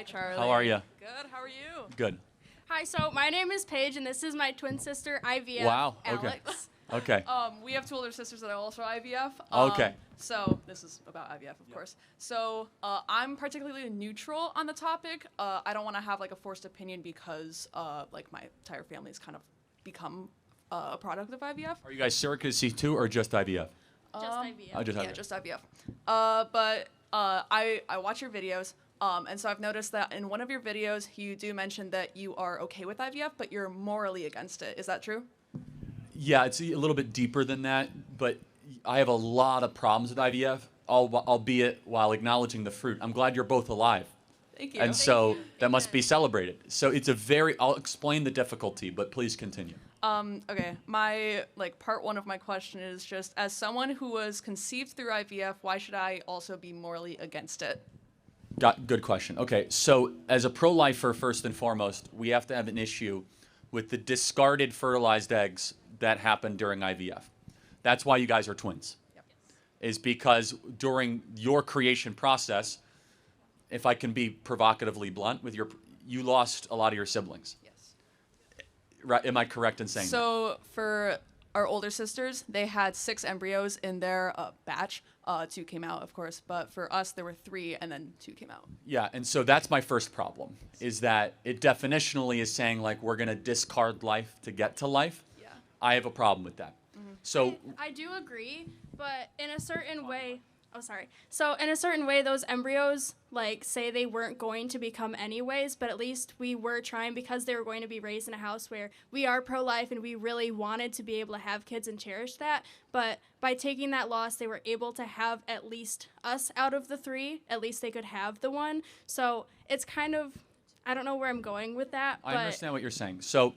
Hi, Charlie. How are you? Good. How are you? Good. Hi, so my name is Paige, and this is my twin sister, IVF, Wow, okay. Alex. Okay. We have two older sisters that are also IVF. Okay. So this is about IVF, of course. So I'm particularly neutral on the topic. I don't want to have like a forced opinion because like my entire family has kind of become a product of IVF. Are you guys surrogacy too, or just IVF? Just IVF. Oh, just Yeah, IVF. just IVF. But I watch your videos. And so I've noticed that in one of your videos, you do mention that you are okay with IVF, but you're morally against it. Is that true? Yeah, it's a little bit deeper than that, but I have a lot of problems with IVF, albeit while acknowledging the fruit. I'm glad you're both alive. Thank you. And so that must be celebrated. So it's I'll explain the difficulty, but please continue. Okay, my part one of my question is just as someone who was conceived through IVF, why should I also be morally against it? Good question. Okay, so as a pro-lifer, first and foremost, we have to have an issue with the discarded fertilized eggs that happened during IVF. That's why you guys are twins. Yep. Is because during your creation process, if I can be provocatively blunt, you lost a lot of your siblings. Yes. Right? Am I correct in saying that? So for our older sisters, they had 6 embryos in their batch. 2 came out, of course, but for us, there were 3, and then 2 came out. Yeah, and so that's my first problem, is that it definitionally is saying, like, we're going to discard life to get to life. Yeah. I have a problem with that. So, I do agree, but in a certain way, So in a certain way, those embryos, say they weren't going to become anyways, but at least we were trying because they were going to be raised in a house where we are pro-life and we really wanted to be able to have kids and cherish that. But by taking that loss, they were able to have at least us out of the 3. At least they could have the 1. So it's kind of, I don't know where I'm going with that. I but understand what you're saying. So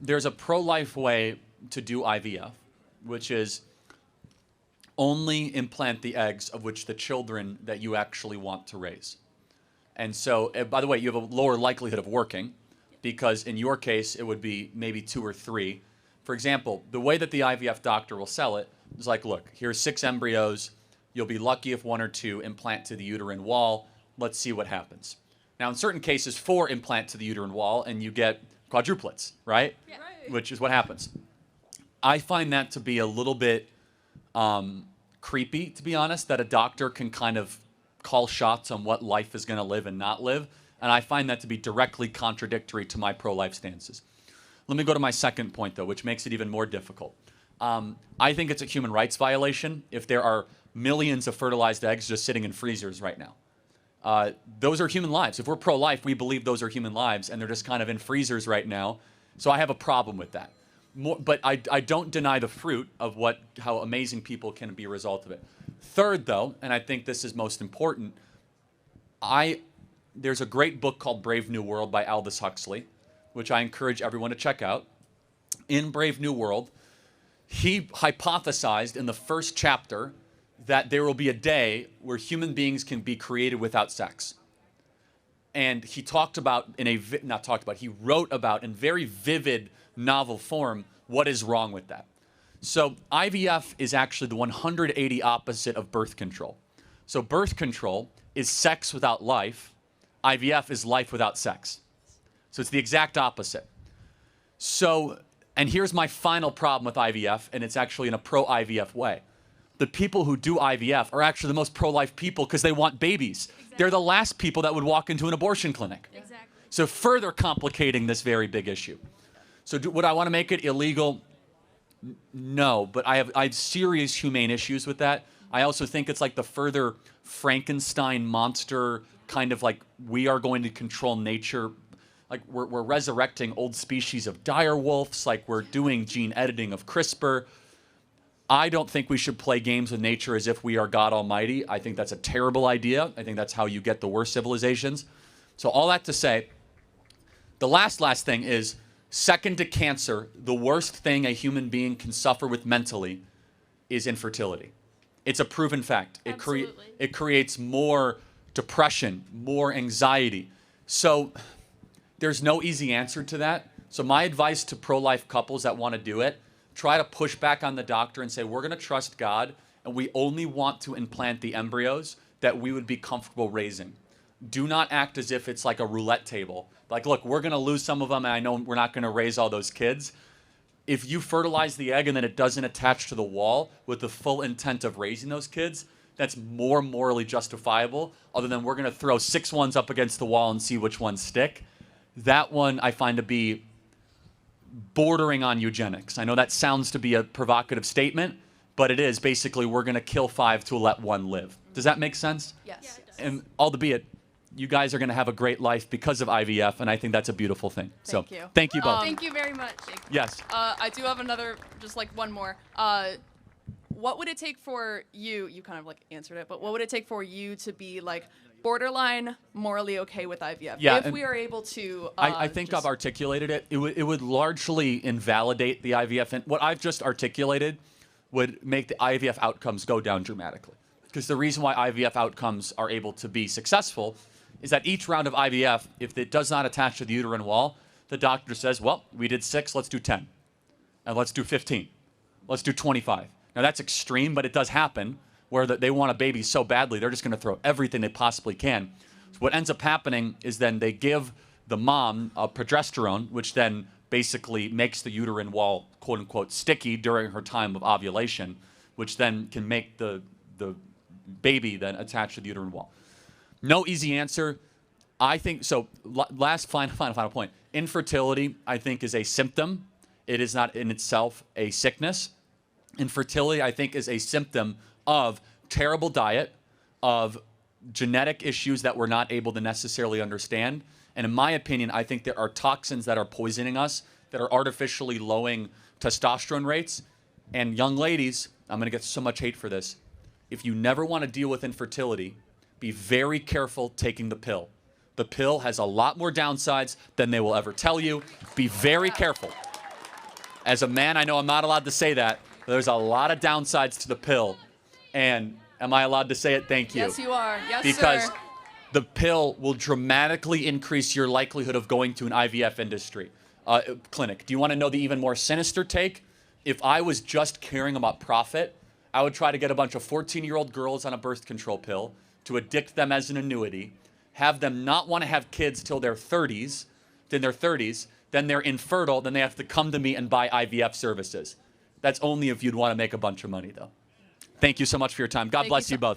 there's a pro-life way to do IVF, which is only implant the eggs of which the children that you actually want to raise. And so, by the way, you have a lower likelihood of working because in your case, it would be maybe 2 or 3. For example, the way that the IVF doctor will sell it is like, look, here's 6 embryos. You'll be lucky if 1 or 2 implant to the uterine wall. Let's see what happens. Now, in certain cases, 4 implant to the uterine wall and you get quadruplets, right? Yeah. Right. Which is what happens. I find that to be a little bit creepy, to be honest, that a doctor can kind of call shots on what life is going to live and not live. And I find that to be directly contradictory to my pro-life stances. Let me go to my second point, though, which makes it even more difficult. I think it's a human rights violation if there are millions of fertilized eggs just sitting in freezers right now. Those are human lives. If we're pro-life, we believe those are human lives, and they're just kind of in freezers right now. So I have a problem with that. But I don't deny the fruit of how amazing people can be a result of it. Third, though, and I think this is most important, there's a great book called Brave New World by Aldous Huxley, which I encourage everyone to check out. In Brave New World, he hypothesized in the first chapter that there will be a day where human beings can be created without sex. And he he wrote about in very vivid novel form what is wrong with that. So IVF is actually the 180 opposite of birth control. So birth control is sex without life. IVF is life without sex. So it's the exact opposite. So, and here's my final problem with IVF, and it's actually in a pro-IVF way. The people who do IVF are actually the most pro-life people because they want babies. Exactly. They're the last people that would walk into an abortion clinic. Exactly. So further complicating this very big issue. So would I want to make it illegal? No, but I have serious humane issues with that. I also think it's like the further Frankenstein monster kind of like we are going to control nature. Like we're resurrecting old species of dire wolves, like we're doing gene editing of CRISPR. I don't think we should play games with nature as if we are God Almighty. I think that's a terrible idea. I think that's how you get the worst civilizations. So all that to say, the last thing is, second to cancer, the worst thing a human being can suffer with mentally is infertility. It's a proven fact. Absolutely. It creates more depression, more anxiety. So there's no easy answer to that. So my advice to pro-life couples that want to do it, try to push back on the doctor and say, we're going to trust God, and we only want to implant the embryos that we would be comfortable raising. do not act as if it's like a roulette table. Like, look, we're going to lose some of them, and I know we're not going to raise all those kids. If you fertilize the egg and then it doesn't attach to the wall with the full intent of raising those kids, that's more morally justifiable, other than we're going to throw 6 ones up against the wall and see which ones stick. That one I find to be bordering on eugenics. I know that sounds to be a provocative statement, but it is. Basically, we're going to kill 5 to let 1 live. Does that make sense? Yes. Yeah, it does. And albeit, you guys are going to have a great life because of IVF, and I think that's a beautiful thing. Thank you. Thank you both. Thank you very much. Yes. I do have another, just like one more. What would it take for you kind of like answered it, but what would it take for you to be like borderline morally okay with IVF? Yeah, If and we are able to. I think I've articulated it. It would largely invalidate the IVF. And what I've just articulated would make the IVF outcomes go down dramatically. Because the reason why IVF outcomes are able to be successful is that each round of IVF, if it does not attach to the uterine wall, the doctor says, well, we did 6, let's do 10. And let's do 15. Let's do 25. Now, that's extreme, but it does happen where they want a baby so badly, they're just going to throw everything they possibly can. So what ends up happening is then they give the mom progesterone, which then basically makes the uterine wall, quote unquote, sticky during her time of ovulation, which then can make the baby then attach to the uterine wall. No easy answer. I think, so last final point. Infertility, I think, is a symptom. It is not in itself a sickness. Infertility, I think, is a symptom of terrible diet, of genetic issues that we're not able to necessarily understand. And in my opinion, I think there are toxins that are poisoning us, that are artificially lowering testosterone rates. And young ladies, I'm going to get so much hate for this. If you never want to deal with infertility, be very careful taking the pill. The pill has a lot more downsides than they will ever tell you. Be very careful. As a man, I know I'm not allowed to say that. There's a lot of downsides to the pill. And am I allowed to say it? Thank you. Yes, you are. Yes, Because sir. the pill will dramatically increase your likelihood of going to an IVF industry clinic. Do you want to know the even more sinister take? If I was just caring about profit, I would try to get a bunch of 14-year-old girls on a birth control pill to addict them as an annuity, have them not want to have kids till their 30s, then they're infertile, then they have to come to me and buy IVF services. That's only if you'd want to make a bunch of money, though. Thank you so much for your time. God Thank bless you you both.